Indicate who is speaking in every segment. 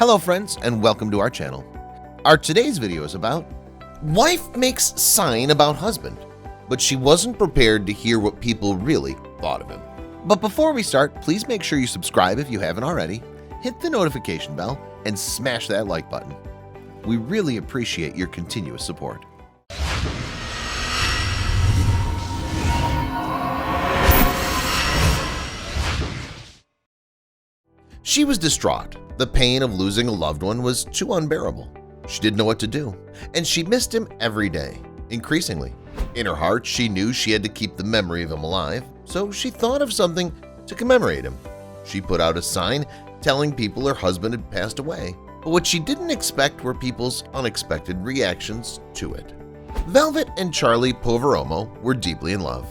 Speaker 1: Hello friends and welcome to our channel. Our today's video is about wife makes sign about husband, but she wasn't prepared to hear what people really thought of him. But before we start, please make sure you subscribe if you haven't already, hit the notification bell, and smash that like button. We really appreciate your continuous support. She was distraught. The pain of losing a loved one was too unbearable. She didn't know what to do, and she missed him every day, increasingly. In her heart, she knew she had to keep the memory of him alive, so she thought of something to commemorate him. She put out a sign telling people her husband had passed away, but what she didn't expect were people's unexpected reactions to it. Velvet and Charlie Poveromo were deeply in love.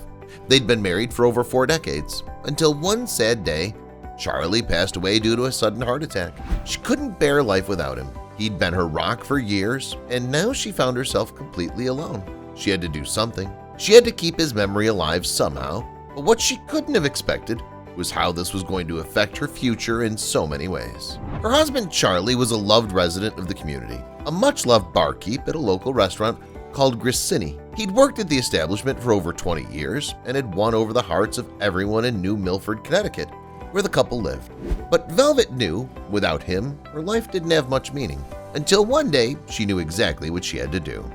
Speaker 1: They'd been married for over 4 decades, until one sad day, Charlie passed away due to a sudden heart attack. She couldn't bear life without him. He'd been her rock for years, and now she found herself completely alone. She had to do something. She had to keep his memory alive somehow, but what she couldn't have expected was how this was going to affect her future in so many ways. Her husband Charlie was a loved resident of the community, a much-loved barkeep at a local restaurant called Grissini. He'd worked at the establishment for over 20 years and had won over the hearts of everyone in New Milford, Connecticut, where the couple lived. But Velvet knew, without him, her life didn't have much meaning, until one day she knew exactly what she had to do.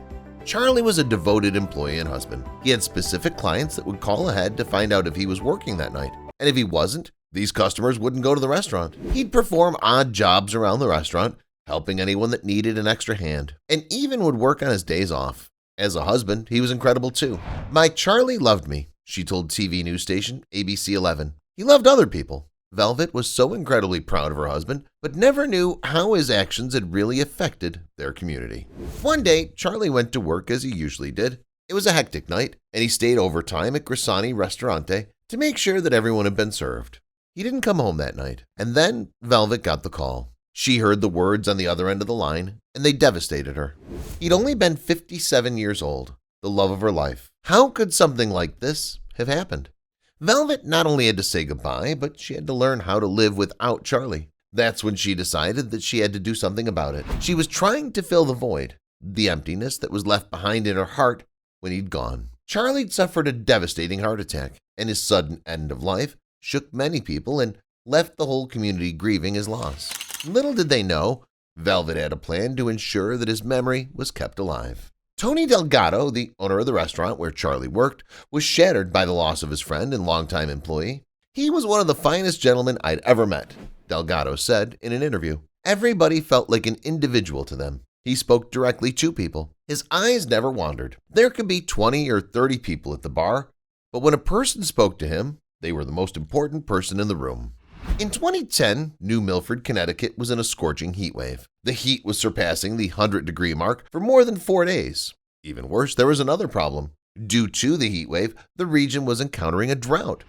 Speaker 1: Charlie was a devoted employee and husband. He had specific clients that would call ahead to find out if he was working that night, and if he wasn't, these customers wouldn't go to the restaurant. He'd perform odd jobs around the restaurant, helping anyone that needed an extra hand, and even would work on his days off. As a husband, he was incredible too. "My Charlie loved me," she told TV news station ABC 11. "He loved other people." Velvet was so incredibly proud of her husband, but never knew how his actions had really affected their community. One day, Charlie went to work as he usually did. It was a hectic night, and he stayed overtime at Grissani Ristorante to make sure that everyone had been served. He didn't come home that night, and then Velvet got the call. She heard the words on the other end of the line, and they devastated her. He'd only been 57 years old, the love of her life. How could something like this have happened? Velvet not only had to say goodbye, but she had to learn how to live without Charlie. That's when she decided that she had to do something about it. She was trying to fill the void, the emptiness that was left behind in her heart when he'd gone. Charlie'd suffered a devastating heart attack, and his sudden end of life shook many people and left the whole community grieving his loss. Little did they know, Velvet had a plan to ensure that his memory was kept alive. Tony Delgado, the owner of the restaurant where Charlie worked, was shattered by the loss of his friend and longtime employee. "He was one of the finest gentlemen I'd ever met," Delgado said in an interview. "Everybody felt like an individual to them. He spoke directly to people. His eyes never wandered. There could be 20 or 30 people at the bar, but when a person spoke to him, they were the most important person in the room." In 2010, New Milford, Connecticut was in a scorching heat wave. The heat was surpassing the 100-degree mark for more than 4 days. Even worse, there was another problem. Due to the heat wave, the region was encountering a drought.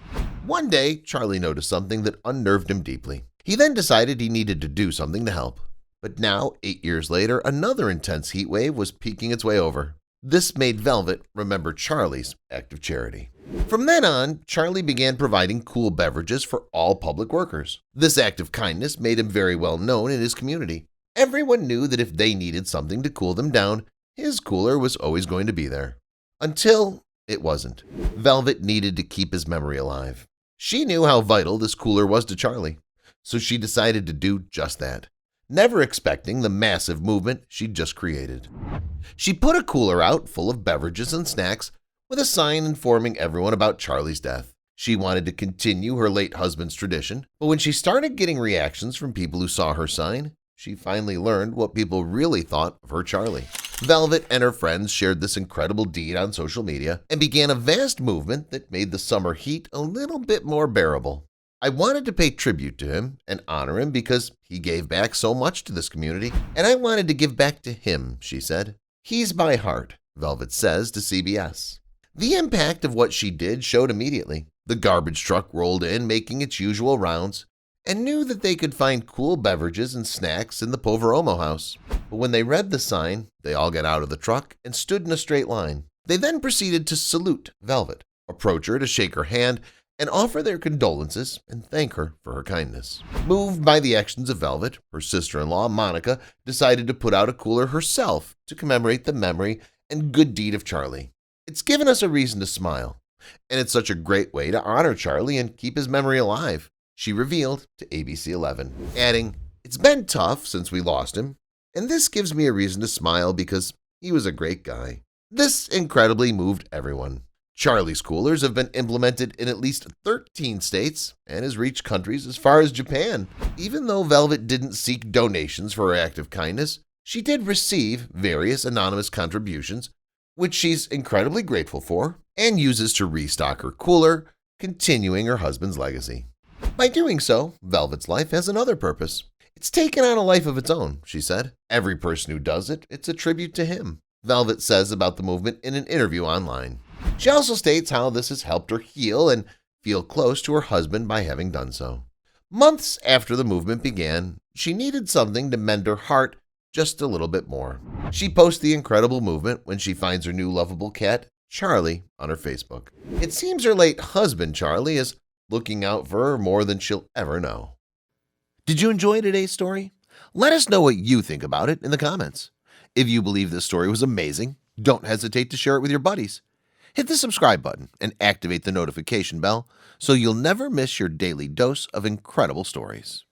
Speaker 1: One day, Charlie noticed something that unnerved him deeply. He then decided he needed to do something to help. But now, 8 years later, another intense heat wave was peeking its way over. This made Velvet remember Charlie's act of charity. From then on, Charlie began providing cool beverages for all public workers. This act of kindness made him very well known in his community. Everyone knew that if they needed something to cool them down, his cooler was always going to be there. Until it wasn't. Velvet needed to keep his memory alive. She knew how vital this cooler was to Charlie, so she decided to do just that, never expecting the massive movement she'd just created. She put a cooler out full of beverages and snacks with a sign informing everyone about Charlie's death. She wanted to continue her late husband's tradition, but when she started getting reactions from people who saw her sign, she finally learned what people really thought of her Charlie. Velvet and her friends shared this incredible deed on social media and began a vast movement that made the summer heat a little bit more bearable. "I wanted to pay tribute to him and honor him because he gave back so much to this community, and I wanted to give back to him," she said. "He's my heart," Velvet says to CBS. The impact of what she did showed immediately. The garbage truck rolled in, making its usual rounds, and knew that they could find cool beverages and snacks in the Poveromo house. But when they read the sign, they all got out of the truck and stood in a straight line. They then proceeded to salute Velvet, approach her to shake her hand, and offer their condolences and thank her for her kindness. Moved by the actions of Velvet, her sister-in-law, Monica, decided to put out a cooler herself to commemorate the memory and good deed of Charlie. It's given us a reason to smile, and it's such a great way to honor Charlie and keep his memory alive, she revealed to ABC 11, adding, "It's been tough since we lost him, and this gives me a reason to smile because he was a great guy." This incredibly moved everyone. Charlie's coolers have been implemented in at least 13 states and has reached countries as far as Japan. Even though Velvet didn't seek donations for her act of kindness, she did receive various anonymous contributions, which she's incredibly grateful for and uses to restock her cooler, continuing her husband's legacy. By doing so, Velvet's life has another purpose. It's taken on a life of its own, she said. Every person who does it, it's a tribute to him, Velvet says about the movement in an interview online. She also states how this has helped her heal and feel close to her husband by having done so. Months after the movement began, she needed something to mend her heart just a little bit more. She posts the incredible movement when she finds her new lovable cat, Charlie, on her Facebook. It seems her late husband, Charlie, is looking out for her more than she'll ever know. Did you enjoy today's story? Let us know what you think about it in the comments. If you believe this story was amazing, don't hesitate to share it with your buddies. Hit the subscribe button and activate the notification bell so you'll never miss your daily dose of incredible stories.